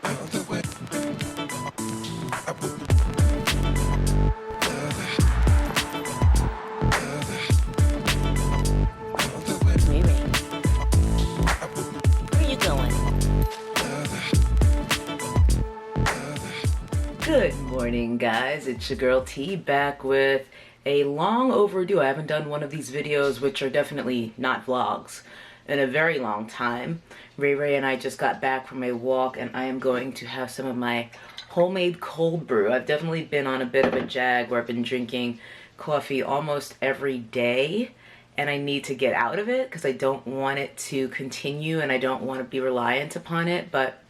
Good morning, guys. It's your girl T back with a long overdue. I haven't done one of these videos, which are definitely not vlogs, in a very long time. Ray and I just got back from a walk and I am going to have some of my homemade cold brew. I've definitely been on a bit of a jag where I've been drinking coffee almost every day and I need to get out of it because I don't want it to continue and I don't want to be reliant upon it, but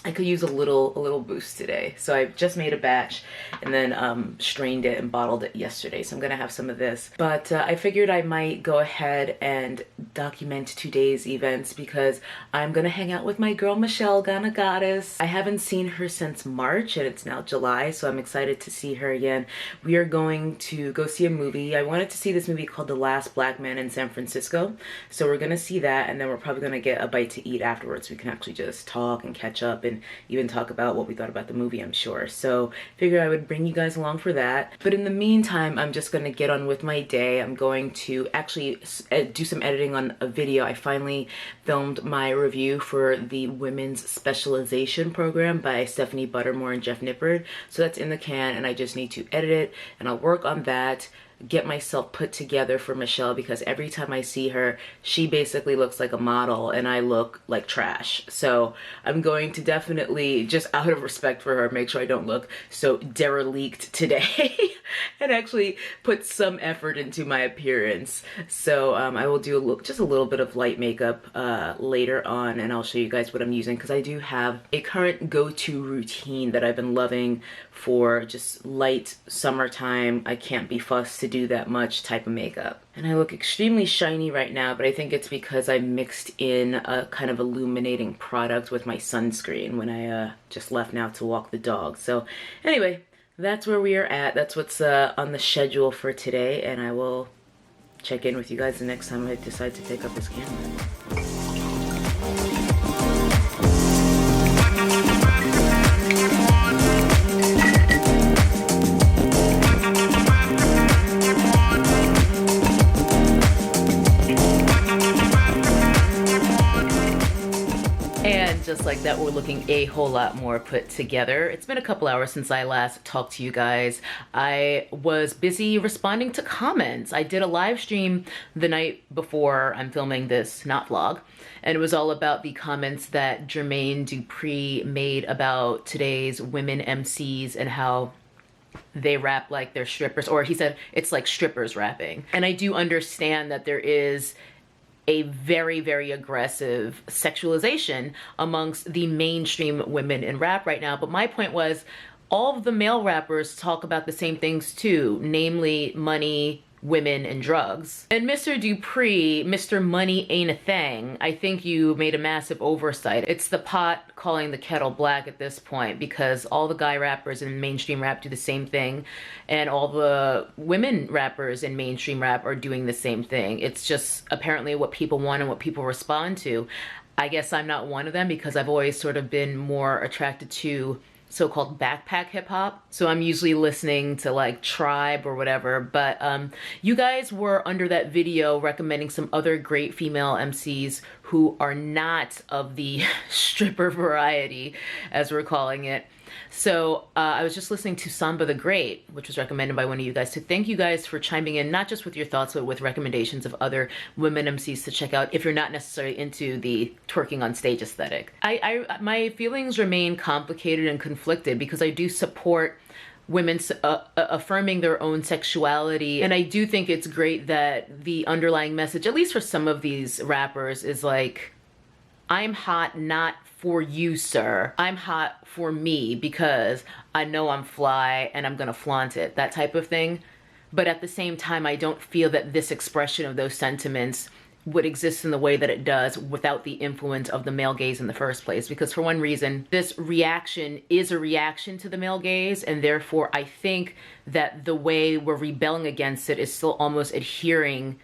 I could use a little boost today. So I just made a batch and then strained it and bottled it yesterday. So I'm gonna have some of this. But I figured I might go ahead and document today's events because I'm gonna hang out with my girl Michelle, Ghana Goddess. I haven't seen her since March and it's now July, so I'm excited to see her again. We are going to go see a movie. I wanted to see this movie called The Last Black Man in San Francisco. So we're gonna see that and then we're probably gonna get a bite to eat afterwards. We can actually just talk and catch up and even talk about what we thought about the movie, I'm sure. So figure I would bring you guys along for that. But in the meantime, I'm just gonna get on with my day. I'm going to actually do some editing on a video. I finally filmed my review for the Women's Specialization Program by Stephanie Buttermore and Jeff Nippard. So that's in the can and I just need to edit it and I'll work on that, get myself put together for Michelle because every time I see her, she basically looks like a model and I look like trash. So I'm going to definitely, just out of respect for her, make sure I don't look so derelict today and actually put some effort into my appearance. So I will do just a little bit of light makeup later on and I'll show you guys what I'm using because I do have a current go-to routine that I've been loving for just light summertime. I can't be fussed to do that much type of makeup. And I look extremely shiny right now, but I think it's because I mixed in a kind of illuminating product with my sunscreen when I just left now to walk the dog. So anyway, that's where we are at. That's what's on the schedule for today, and I will check in with you guys the next time I decide to pick up this camera. Just like that, we're looking a whole lot more put together. It's been a couple hours since I last talked to you guys. I was busy responding to comments. I did a live stream the night before I'm filming this, not vlog, and it was all about the comments that Jermaine Dupri made about today's women MCs and how they rap like they're strippers, or he said it's like strippers rapping. And I do understand that there is a very, very aggressive sexualization amongst the mainstream women in rap right now. But my point was, all of the male rappers talk about the same things too, namely money, women, and drugs. And Mr. Dupri, Mr. Money Ain't a Thing, I think you made a massive oversight. It's the pot calling the kettle black at this point because all the guy rappers in mainstream rap do the same thing and all the women rappers in mainstream rap are doing the same thing. It's just apparently what people want and what people respond to. I guess I'm not one of them because I've always sort of been more attracted to so-called backpack hip-hop. So I'm usually listening to like Tribe or whatever, but you guys were under that video recommending some other great female MCs who are not of the stripper variety, as we're calling it. So I was just listening to Samba the Great, which was recommended by one of you guys. So thank you guys for chiming in, not just with your thoughts, but with recommendations of other women MCs to check out if you're not necessarily into the twerking on stage aesthetic. My feelings remain complicated and conflicted because I do support women affirming their own sexuality. And I do think it's great that the underlying message, at least for some of these rappers, is like, I'm hot not for you, sir. I'm hot for me because I know I'm fly and I'm gonna flaunt it, that type of thing. But at the same time, I don't feel that this expression of those sentiments would exist in the way that it does without the influence of the male gaze in the first place. Because for one reason, this reaction is a reaction to the male gaze, and therefore I think that the way we're rebelling against it is still almost adhering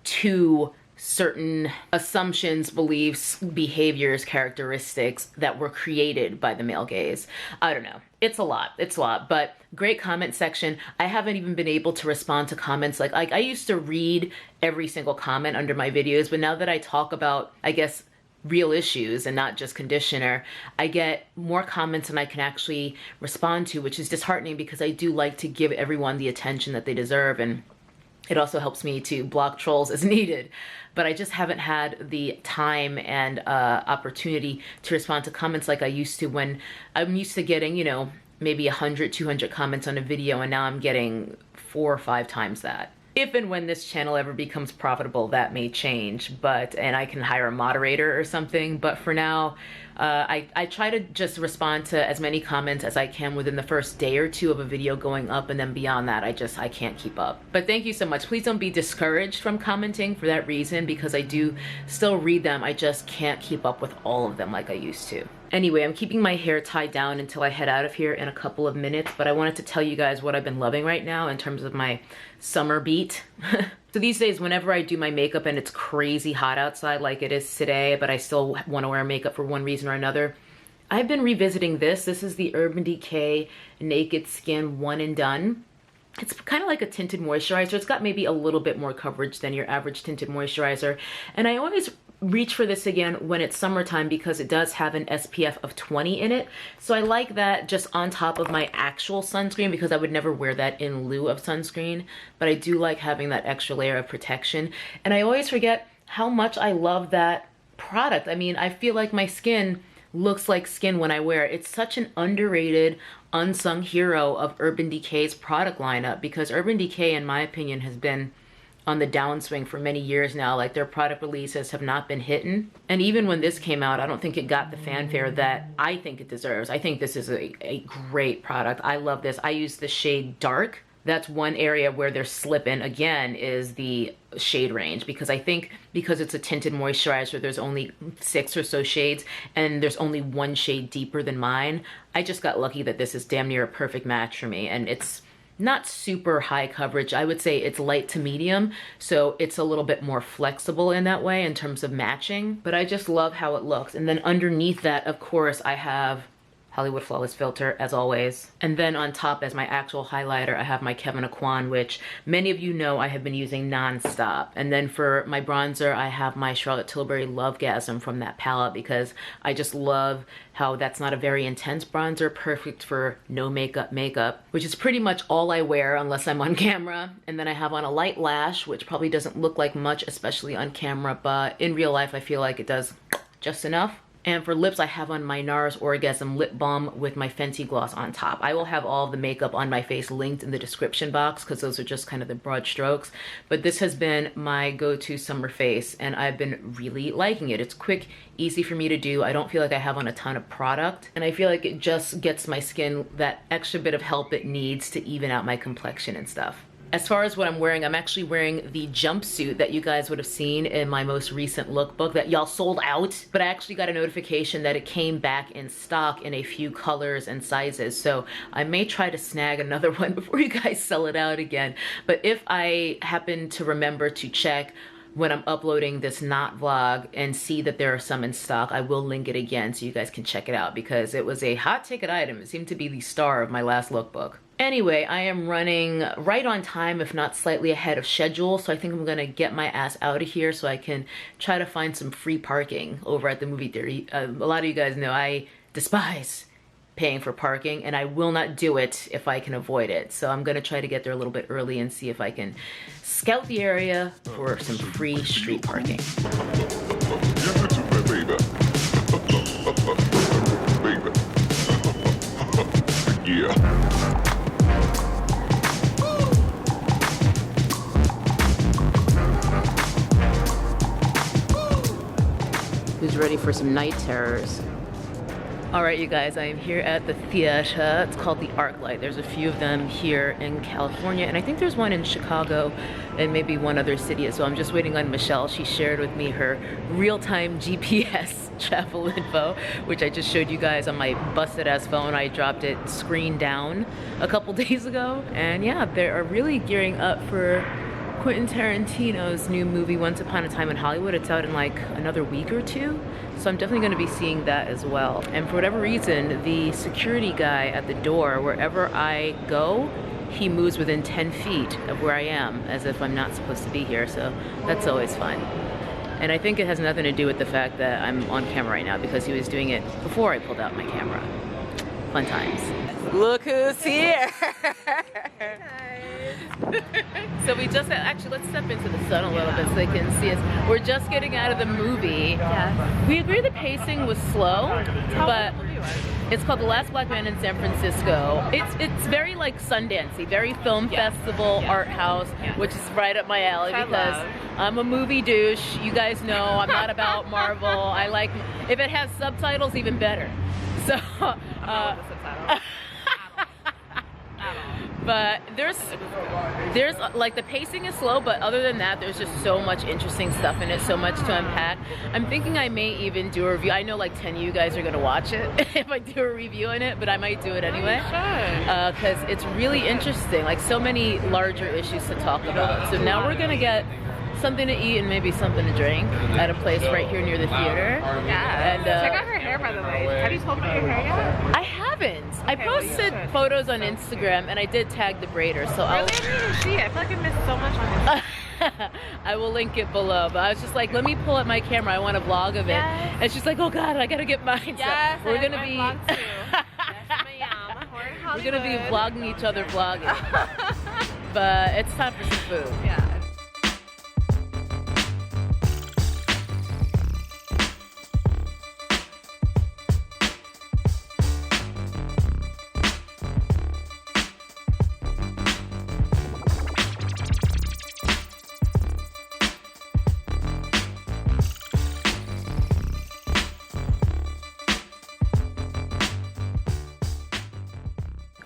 to certain assumptions, beliefs, behaviors, characteristics that were created by the male gaze. I don't know. It's a lot. It's a lot, but great comment section. I haven't even been able to respond to comments. Like I used to read every single comment under my videos, but now that I talk about, I guess, real issues and not just conditioner, I get more comments than I can actually respond to, which is disheartening because I do like to give everyone the attention that they deserve, and it also helps me to block trolls as needed. But I just haven't had the time and opportunity to respond to comments like I used to when I'm used to getting, you know, maybe 100, 200 comments on a video, and now I'm getting 4 or 5 times that. If and when this channel ever becomes profitable, that may change, and I can hire a moderator or something. But for now, I try to just respond to as many comments as I can within the first day or 2 of a video going up, and then beyond that, I can't keep up. But thank you so much. Please don't be discouraged from commenting for that reason, because I do still read them. I just can't keep up with all of them like I used to. Anyway, I'm keeping my hair tied down until I head out of here in a couple of minutes, but I wanted to tell you guys what I've been loving right now in terms of my summer beat. So these days, whenever I do my makeup and it's crazy hot outside like it is today, but I still want to wear makeup for one reason or another, I've been revisiting this. This is the Urban Decay Naked Skin One and Done. It's kind of like a tinted moisturizer. It's got maybe a little bit more coverage than your average tinted moisturizer. And I always reach for this again when it's summertime because it does have an SPF of 20 in it. So I like that just on top of my actual sunscreen, because I would never wear that in lieu of sunscreen. But I do like having that extra layer of protection. And I always forget how much I love that product. I mean, I feel like my skin looks like skin when I wear it. It's such an underrated, unsung hero of Urban Decay's product lineup, because Urban Decay, in my opinion, has been on the downswing for many years now. Like, their product releases have not been hitting. And even when this came out, I don't think it got the fanfare that I think it deserves. I think this is a great product. I love this. I use the shade Dark. That's one area where they're slipping, again, is the shade range, because I think because it's a tinted moisturizer, there's only 6 or so shades, and there's only 1 shade deeper than mine. I just got lucky that this is damn near a perfect match for me, and it's not super high coverage. I would say it's light to medium, so it's a little bit more flexible in that way in terms of matching, but I just love how it looks. And then underneath that, of course, I have Hollywood Flawless Filter, as always. And then on top, as my actual highlighter, I have my Kevyn Aucoin, which many of you know I have been using non-stop. And then for my bronzer, I have my Charlotte Tilbury Lovegasm from that palette, because I just love how that's not a very intense bronzer, perfect for no makeup, which is pretty much all I wear unless I'm on camera. And then I have on a light lash, which probably doesn't look like much, especially on camera, but in real life, I feel like it does just enough. And for lips, I have on my NARS Orgasm Lip Balm with my Fenty Gloss on top. I will have all of the makeup on my face linked in the description box, because those are just kind of the broad strokes. But this has been my go-to summer face, and I've been really liking it. It's quick, easy for me to do. I don't feel like I have on a ton of product, and I feel like it just gets my skin that extra bit of help it needs to even out my complexion and stuff. As far as what I'm wearing, I'm actually wearing the jumpsuit that you guys would have seen in my most recent lookbook that y'all sold out. But I actually got a notification that it came back in stock in a few colors and sizes. So I may try to snag another one before you guys sell it out again. But if I happen to remember to check when I'm uploading this not vlog and see that there are some in stock, I will link it again so you guys can check it out, because it was a hot ticket item. It seemed to be the star of my last lookbook. Anyway, I am running right on time, if not slightly ahead of schedule, so I think I'm gonna get my ass out of here so I can try to find some free parking over at the movie theater. A lot of you guys know I despise paying for parking, and I will not do it if I can avoid it. So I'm gonna try to get there a little bit early and see if I can scout the area for some free street parking. Yeah. Who's ready for some night terrors? All right, you guys, I am here at the theater. It's called the ArcLight. There's a few of them here in California, and I think there's one in Chicago and maybe one other city as well. I'm just waiting on Michelle. She shared with me her real-time GPS travel info, which I just showed you guys on my busted-ass phone. I dropped it screen down a couple days ago. And yeah, they are really gearing up for Quentin Tarantino's new movie, Once Upon a Time in Hollywood. It's out in like another week or two. So I'm definitely gonna be seeing that as well. And for whatever reason, the security guy at the door, wherever I go, he moves within 10 feet of where I am, as if I'm not supposed to be here. So that's always fun. And I think it has nothing to do with the fact that I'm on camera right now, because he was doing it before I pulled out my camera. Fun times. Look who's here! So we just, actually let's step into the sun a little bit so they can see us. We're just getting out of the movie. Yes. We agree the pacing was slow, but it's called The Last Black Man in San Francisco. It's very like Sundancey, very film festival, art house, which is right up my alley because I'm a movie douche. You guys know I'm not about Marvel. I like, if it has subtitles, even better. So, but there's like, the pacing is slow, but other than that, there's just so much interesting stuff in it, so much to unpack. I'm thinking I may even do a review. I know like 10 of you guys are gonna watch it if I do a review on it, but I might do it anyway. Because it's really interesting, like so many larger issues to talk about. So now we're gonna get something to eat and maybe something to drink at a place right here near the theater. Yeah. And check out her hair, by the way. Have you told me your hair yet? I haven't. I posted photos on Instagram and I did tag the braider, so I'll. Really? I see it. I feel like I missed so much on Instagram. I will link it below. But I was just like, let me pull up my camera. I want a vlog of it. Yes. And she's like, oh God, I gotta get mine. Yes, so we're gonna be. We're gonna be vlogging each other vlogging. But it's time for some food. Yeah.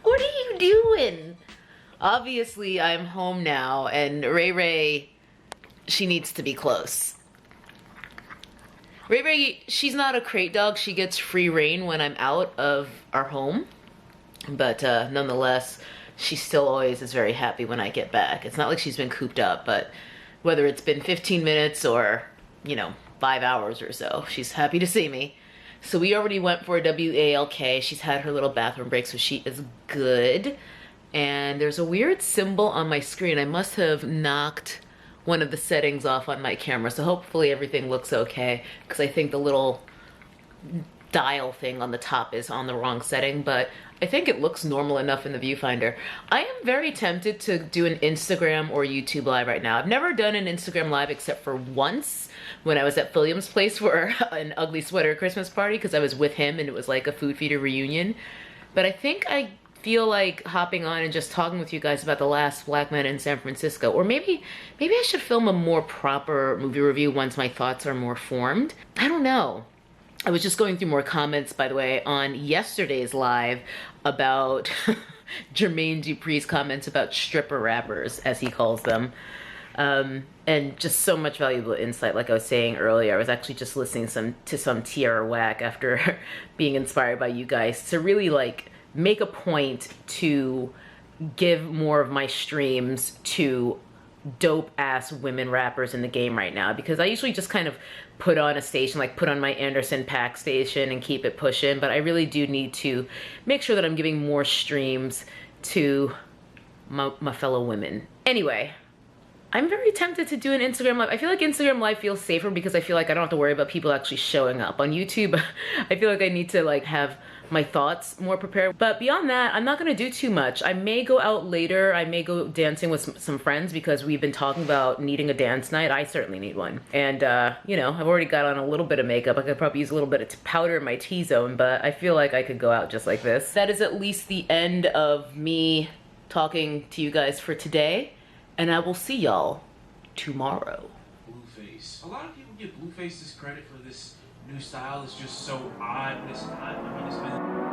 What are you doing? Obviously, I'm home now, and Ray, she needs to be close. Ray, she's not a crate dog. She gets free reign when I'm out of our home. But nonetheless, she still always is very happy when I get back. It's not like she's been cooped up, but whether it's been 15 minutes or, you know, 5 hours or so, she's happy to see me. So we already went for a WALK. She's had her little bathroom break, so she is good. And there's a weird symbol on my screen. I must have knocked one of the settings off on my camera, so hopefully everything looks okay, because I think the little dial thing on the top is on the wrong setting, but I think it looks normal enough in the viewfinder. I am very tempted to do an Instagram or YouTube live right now. I've never done an Instagram live except for once when I was at William's place for an ugly sweater Christmas party, because I was with him and it was like a food feeder reunion. But I think I feel like hopping on and just talking with you guys about The Last Black Man in San Francisco. Or maybe I should film a more proper movie review once my thoughts are more formed. I don't know. I was just going through more comments, by the way, on yesterday's live about Jermaine Dupri's comments about stripper rappers, as he calls them. And just so much valuable insight, like I was saying earlier. I was actually just listening to some Tierra Whack after being inspired by you guys to really like make a point to give more of my streams to dope ass women rappers in the game right now, because I usually just kind of put on a station, like put on my Anderson .Paak station and keep it pushing, but I really do need to make sure that I'm giving more streams to my fellow women. Anyway, I'm very tempted to do an Instagram live. I feel like Instagram live feels safer because I feel like I don't have to worry about people actually showing up. On YouTube, I feel like I need to like have my thoughts more prepared. But beyond that, I'm not gonna do too much. I may go out later. I may go dancing with some friends because we've been talking about needing a dance night. I certainly need one. And you know, I've already got on a little bit of makeup. I could probably use a little bit of powder in my T-zone, but I feel like I could go out just like this. That is at least the end of me talking to you guys for today. And I will see y'all tomorrow. Blueface. A lot of people give Blueface's credit for this new style. It's just so odd, but it's not. I mean, it's been...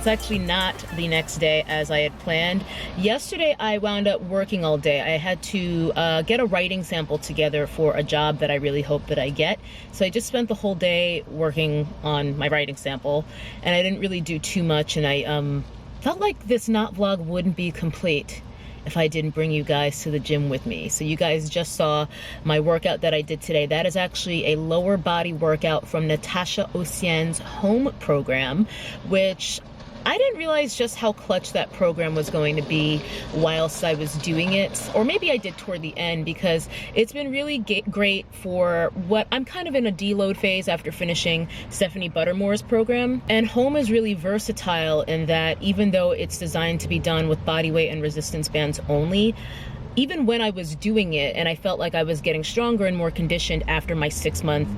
It's actually not the next day as I had planned. Yesterday, I wound up working all day. I had to get a writing sample together for a job that I really hope that I get. So I just spent the whole day working on my writing sample, and I didn't really do too much, and I felt like this not vlog wouldn't be complete if I didn't bring you guys to the gym with me. So you guys just saw my workout that I did today. That is actually a lower body workout from Natasha Ossian's home program, which I didn't realize just how clutch that program was going to be whilst I was doing it, or maybe I did toward the end, because it's been really great for what I'm kind of in a deload phase after finishing Stephanie Buttermore's program. And home is really versatile in that even though it's designed to be done with body weight and resistance bands only, even when I was doing it and I felt like I was getting stronger and more conditioned after my 6-month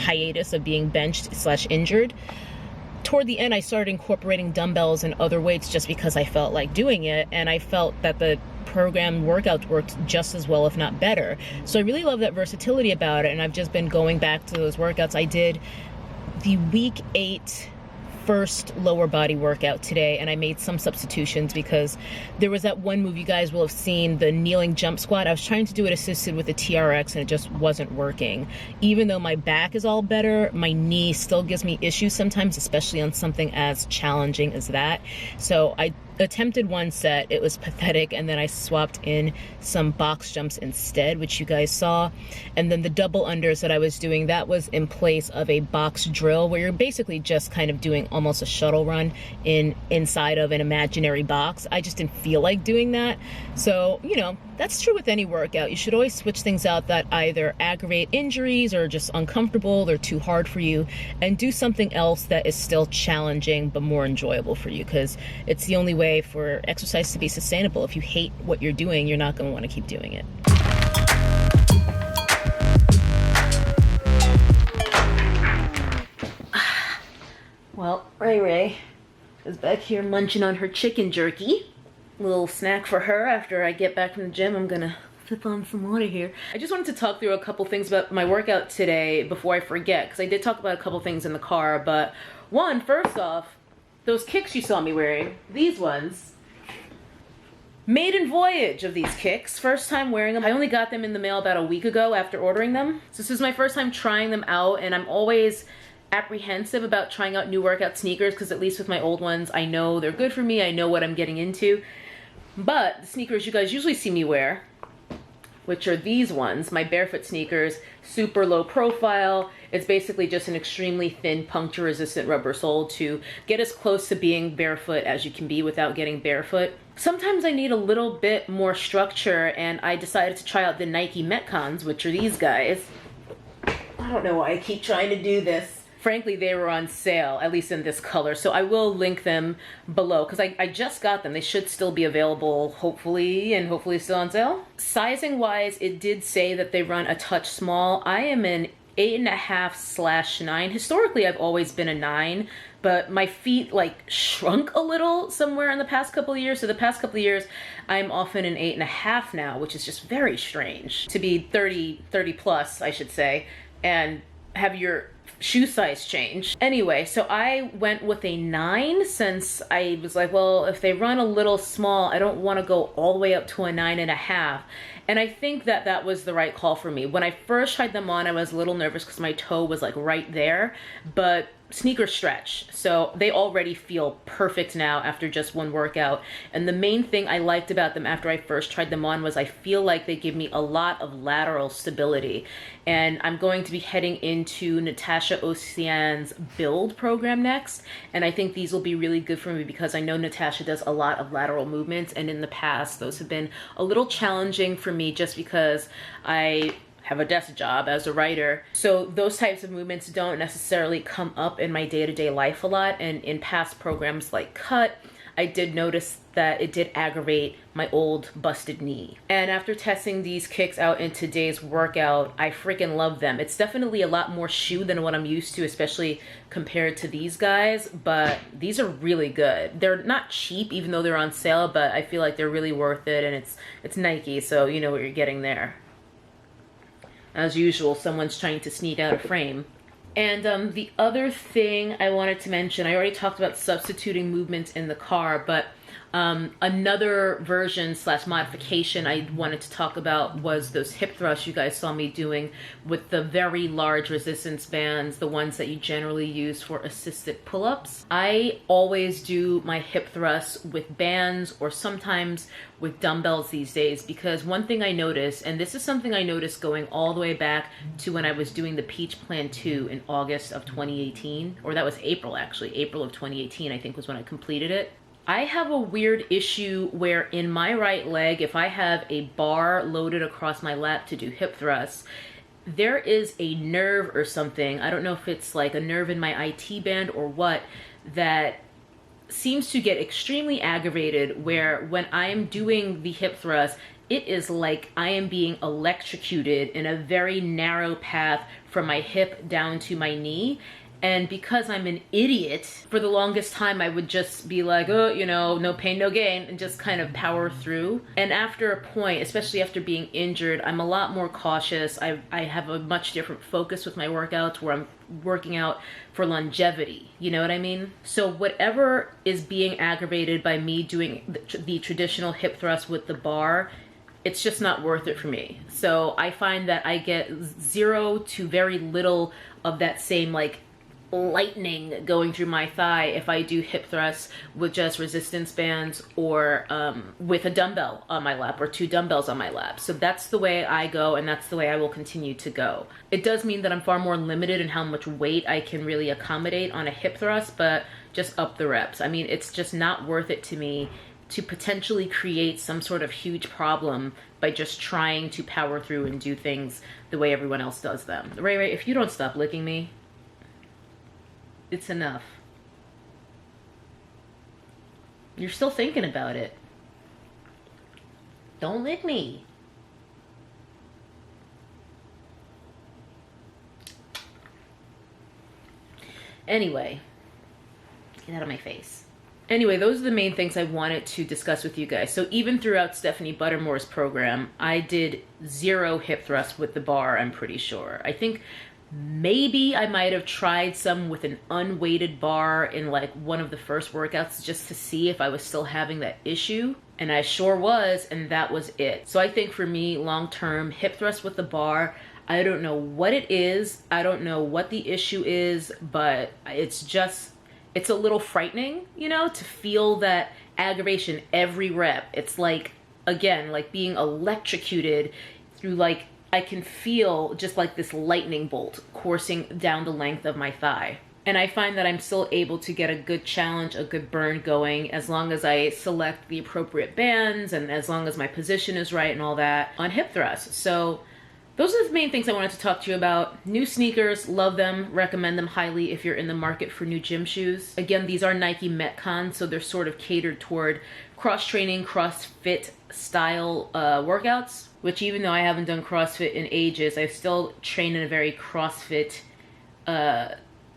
hiatus of being benched / injured, toward the end, I started incorporating dumbbells and other weights just because I felt like doing it, and I felt that the program workouts worked just as well, if not better. So I really love that versatility about it, and I've just been going back to those workouts. I did the week 8 first lower body workout today, and I made some substitutions because there was that one move you guys will have seen, the kneeling jump squat. I was trying to do it assisted with a TRX and it just wasn't working. Even though my back is all better, my knee still gives me issues sometimes, especially on something as challenging as that. So I attempted one set, it was pathetic, and then I swapped in some box jumps instead, which you guys saw. And then the double unders that I was doing, that was in place of a box drill, where you're basically just kind of doing almost a shuttle run inside of an imaginary box. I just didn't feel like doing that. So, you know, that's true with any workout. You should always switch things out that either aggravate injuries or just uncomfortable, they're too hard for you, and do something else that is still challenging but more enjoyable for you, because it's the only way for exercise to be sustainable. If you hate what you're doing, you're not going to want to keep doing it. Well, Ray Ray is back here munching on her chicken jerky. A little snack for her after I get back from the gym. I'm gonna sip on some water here. I just wanted to talk through a couple things about my workout today before I forget, because I did talk about a couple things in the car. But one, first off, those kicks you saw me wearing, these ones, maiden voyage of these kicks, first time wearing them. I only got them in the mail about a week ago after ordering them. So this is my first time trying them out, and I'm always apprehensive about trying out new workout sneakers, because at least with my old ones, I know they're good for me, I know what I'm getting into. But the sneakers you guys usually see me wear, which are these ones, my barefoot sneakers, super low profile. It's basically just an extremely thin puncture resistant rubber sole to get as close to being barefoot as you can be without getting barefoot. Sometimes I need a little bit more structure, and I decided to try out the Nike Metcons, which are these guys. I don't know why I keep trying to do this. Frankly, they were on sale, at least in this color, so I will link them below, because I just got them. They should still be available, hopefully, and hopefully still on sale. Sizing wise, it did say that they run a touch small. I am an 8.5/9. Historically, I've always been a 9, but my feet like shrunk a little somewhere in the past couple of years. So the past couple of years, I'm often an 8.5 now, which is just very strange to be 30 plus, I should say, and have your shoe size change. Anyway, so I went with a 9 since I was like, well, if they run a little small, I don't want to go all the way up to a 9.5. And I think that that was the right call for me. When I first tried them on, I was a little nervous because my toe was like right there, but sneakers stretch. So they already feel perfect now after just one workout. And the main thing I liked about them after I first tried them on was I feel like they give me a lot of lateral stability. And I'm going to be heading into Natasha Ossian's build program next. And I think these will be really good for me because I know Natasha does a lot of lateral movements. And in the past, those have been a little challenging for me just because I have a desk job as a writer. So those types of movements don't necessarily come up in my day-to-day life a lot. And in past programs like Cut, I did notice that it did aggravate my old busted knee. And after testing these kicks out in today's workout, I freaking love them. It's definitely a lot more shoe than what I'm used to, especially compared to these guys, but these are really good. They're not cheap even though they're on sale, but I feel like they're really worth it, and it's Nike, so you know what you're getting there. As usual, someone's trying to sneak out a frame. And the other thing I wanted to mention, I already talked about substituting movements in the car, but another version slash modification I wanted to talk about was those hip thrusts you guys saw me doing with the very large resistance bands, the ones that you generally use for assisted pull-ups. I always do my hip thrusts with bands or sometimes with dumbbells these days, because one thing I noticed, and this is something I noticed going all the way back to when I was doing the Peach Plan 2 in August of 2018, or that was April actually, April of 2018 I think was when I completed it. I have a weird issue where in my right leg, if I have a bar loaded across my lap to do hip thrusts, there is a nerve or something, I don't know if it's like a nerve in my IT band or what, that seems to get extremely aggravated, where when I am doing the hip thrust, it is like I am being electrocuted in a very narrow path from my hip down to my knee. And because I'm an idiot, for the longest time I would just be like, oh, you know, no pain, no gain, and just kind of power through. And after a point, especially after being injured, I'm a lot more cautious. I have a much different focus with my workouts, where I'm working out for longevity, you know what I mean? So whatever is being aggravated by me doing the traditional hip thrust with the bar, it's just not worth it for me. So I find that I get zero to very little of that same like lightning going through my thigh if I do hip thrusts with just resistance bands or with a dumbbell on my lap or 2 dumbbells on my lap. So that's the way I go, and that's the way I will continue to go. It does mean that I'm far more limited in how much weight I can really accommodate on a hip thrust, but just up the reps. I mean, it's just not worth it to me to potentially create some sort of huge problem by just trying to power through and do things the way everyone else does them. Ray, if you don't stop licking me, it's enough. You're still thinking about it. Don't lick me. Anyway, get out of my face. Anyway, those are the main things I wanted to discuss with you guys. So even throughout Stephanie Buttermore's program, I did 0 hip thrusts with the bar, I'm pretty sure. I think maybe I might have tried some with an unweighted bar in like one of the first workouts just to see if I was still having that issue. And I sure was, and that was it. So I think for me, long term, hip thrust with the bar, I don't know what it is. I don't know what the issue is, but it's a little frightening, you know, to feel that aggravation every rep. It's like, again, like being electrocuted through like, I can feel just like this lightning bolt coursing down the length of my thigh. And I find that I'm still able to get a good challenge, a good burn going, as long as I select the appropriate bands and as long as my position is right and all that on hip thrusts. So those are the main things I wanted to talk to you about. New sneakers, love them, recommend them highly if you're in the market for new gym shoes. Again, these are Nike Metcon, so they're sort of catered toward cross-training, CrossFit style workouts, which even though I haven't done CrossFit in ages, I still train in a very CrossFit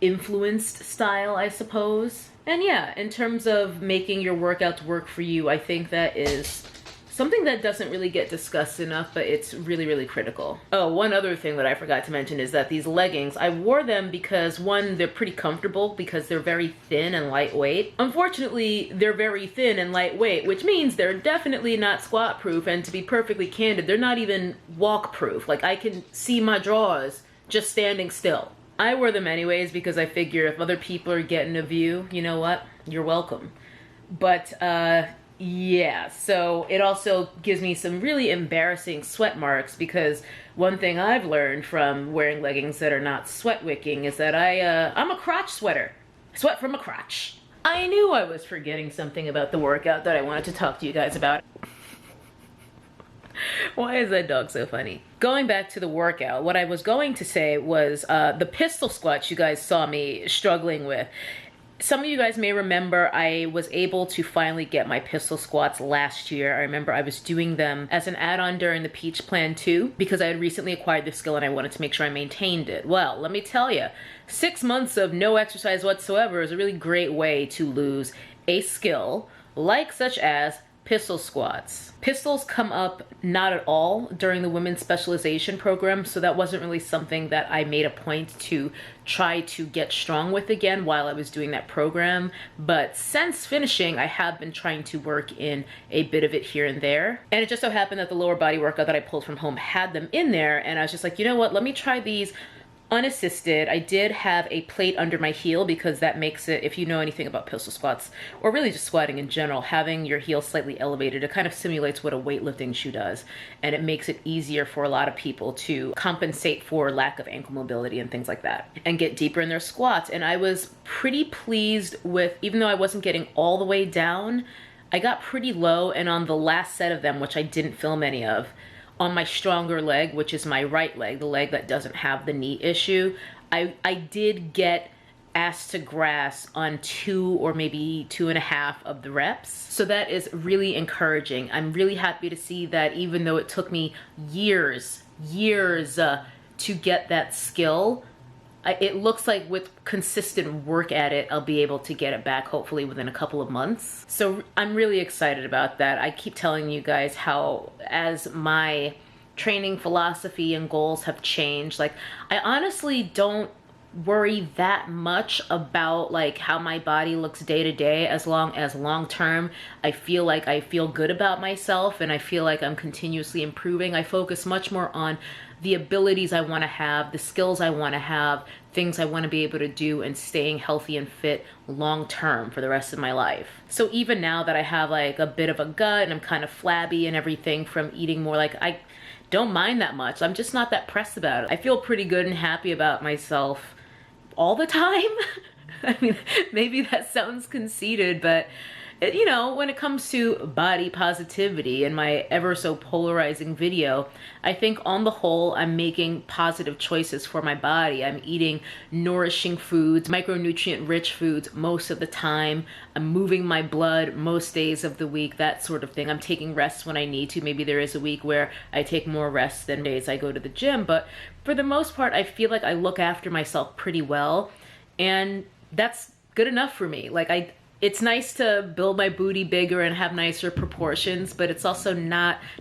influenced style, I suppose. And yeah, in terms of making your workouts work for you, I think that is something that doesn't really get discussed enough, but it's really, really critical. Oh, one other thing that I forgot to mention is that these leggings, I wore them because one, they're pretty comfortable because they're very thin and lightweight. Unfortunately, they're very thin and lightweight, which means they're definitely not squat proof, and to be perfectly candid, they're not even walk proof. Like I can see my drawers just standing still. I wear them anyways because I figure if other people are getting a view, you know what? You're welcome. But yeah, so it also gives me some really embarrassing sweat marks, because one thing I've learned from wearing leggings that are not sweat wicking is that I'm a crotch sweater. I sweat from a crotch. I knew I was forgetting something about the workout that I wanted to talk to you guys about. Why is that dog so funny? Going back to the workout, what I was going to say was the pistol squats you guys saw me struggling with. Some of you guys may remember I was able to finally get my pistol squats last year. I remember I was doing them as an add-on during the Peach Plan 2 because I had recently acquired this skill and I wanted to make sure I maintained it. Well, let me tell you, 6 months of no exercise whatsoever is a really great way to lose a skill like such as pistol squats. Pistols come up not at all during the women's specialization program, so that wasn't really something that I made a point to try to get strong with again while I was doing that program. But since finishing, I have been trying to work in a bit of it here and there. And it just so happened that the lower body workout that I pulled from home had them in there, and I was just like, you know what, let me try these unassisted. I did have a plate under my heel because that makes it, if you know anything about pistol squats, or really just squatting in general, having your heel slightly elevated, it kind of simulates what a weightlifting shoe does. And it makes it easier for a lot of people to compensate for lack of ankle mobility and things like that, and get deeper in their squats. And I was pretty pleased with, even though I wasn't getting all the way down, I got pretty low, and on the last set of them, which I didn't film any of, on my stronger leg, which is my right leg, the leg that doesn't have the knee issue, I did get ass to grass on 2 or maybe 2.5 of the reps. So that is really encouraging. I'm really happy to see that even though it took me years to get that skill, it looks like with consistent work at it, I'll be able to get it back hopefully within a couple of months. So I'm really excited about that. I keep telling you guys how as my training philosophy and goals have changed, like I honestly don't worry that much about like how my body looks day to day, as long as long term I feel like I feel good about myself and I feel like I'm continuously improving. I focus much more on the abilities I want to have, the skills I want to have, things I want to be able to do, and staying healthy and fit long term for the rest of my life. So even now that I have like a bit of a gut and I'm kind of flabby and everything from eating more, like I don't mind that much. I'm just not that pressed about it. I feel pretty good and happy about myself all the time. I mean, maybe that sounds conceited, but you know, when it comes to body positivity in my ever so polarizing video, I think on the whole, I'm making positive choices for my body. I'm eating nourishing foods, micronutrient rich foods most of the time. I'm moving my blood most days of the week, that sort of thing. I'm taking rests when I need to. Maybe there is a week where I take more rest than days I go to the gym, but for the most part, I feel like I look after myself pretty well, and that's good enough for me. Like it's nice to build my booty bigger and have nicer proportions, but it's also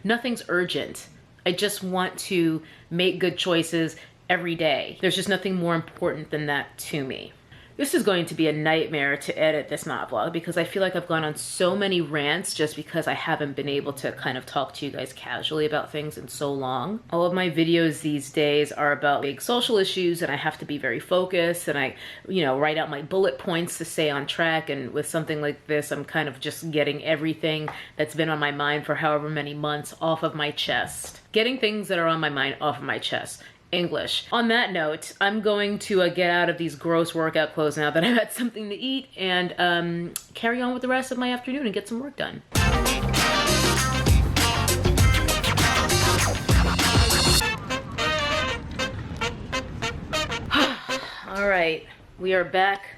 nothing's urgent. I just want to make good choices every day. There's just nothing more important than that to me. This is going to be a nightmare to edit this not vlog because I feel like I've gone on so many rants just because I haven't been able to kind of talk to you guys casually about things in so long. All of my videos these days are about big social issues, and I have to be very focused, and I, you know, write out my bullet points to stay on track. And with something like this, I'm kind of just getting everything that's been on my mind for however many months off of my chest. Getting things that are on my mind off of my chest. English. On that note, I'm going to get out of these gross workout clothes now that I've had something to eat, and carry on with the rest of my afternoon and get some work done. All right, we are back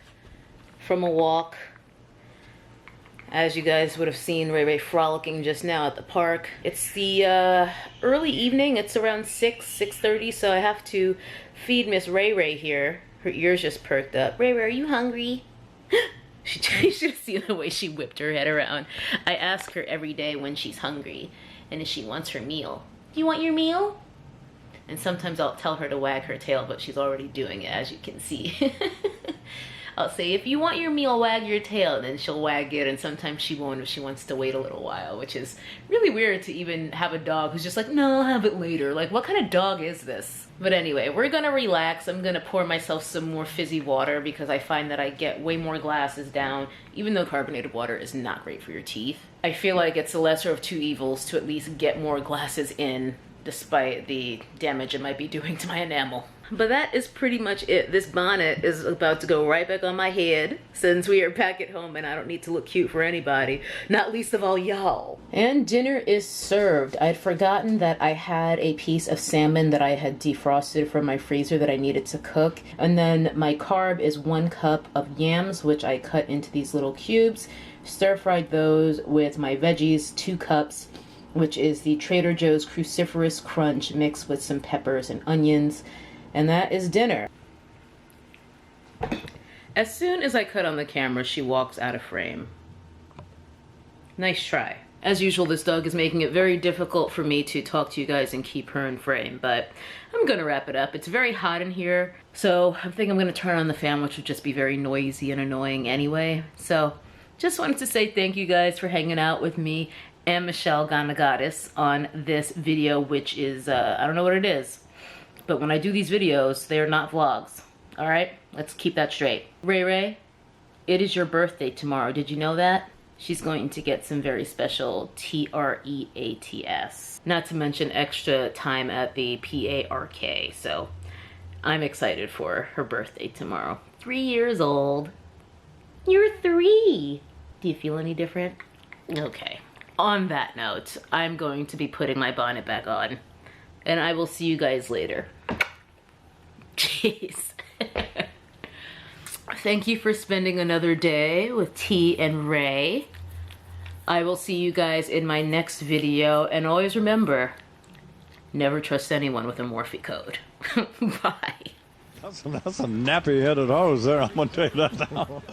from a walk. As you guys would have seen Ray Ray frolicking just now at the park. It's the early evening. It's around 6:30, so I have to feed Miss Ray Ray here. Her ears just perked up. Ray Ray, are you hungry? You should have seen the way she whipped her head around. I ask her every day when she's hungry and if she wants her meal. Do you want your meal? And sometimes I'll tell her to wag her tail, but she's already doing it, as you can see. I'll say, if you want your meal, wag your tail, and then she'll wag it, and sometimes she won't if she wants to wait a little while, which is really weird to even have a dog who's just like, no, I'll have it later. Like, what kind of dog is this? But anyway, we're gonna relax. I'm gonna pour myself some more fizzy water because I find that I get way more glasses down, even though carbonated water is not great for your teeth. I feel like it's the lesser of two evils to at least get more glasses in, despite the damage it might be doing to my enamel. But that is pretty much it. This bonnet is about to go right back on my head since we are back at home and I don't need to look cute for anybody, not least of all y'all. And dinner is served. I'd forgotten that I had a piece of salmon that I had defrosted from my freezer that I needed to cook. And then my carb is 1 cup of yams, which I cut into these little cubes. Stir-fried those with my veggies, 2 cups, which is the Trader Joe's Cruciferous Crunch mixed with some peppers and onions. And that is dinner. As soon as I cut on the camera, she walks out of frame. Nice try. As usual, this dog is making it very difficult for me to talk to you guys and keep her in frame, but I'm gonna wrap it up. It's very hot in here, so I think I'm gonna turn on the fan, which would just be very noisy and annoying anyway. So just wanted to say thank you guys for hanging out with me and Michelle Ganagatis on this video, which is, I don't know what it is, but when I do these videos, they're not vlogs. All right, let's keep that straight. Ray Ray, it is your birthday tomorrow. Did you know that? She's going to get some very special TREATS. Not to mention extra time at the PARK. So I'm excited for her birthday tomorrow. 3 years old. You're 3. Do you feel any different? Okay. On that note, I'm going to be putting my bonnet back on. And I will see you guys later. Jeez. Thank you for spending another day with T and Ray. I will see you guys in my next video. And always remember, never trust anyone with a Morphe code. Bye. That's a nappy-headed hose there, I'm gonna tell you that now.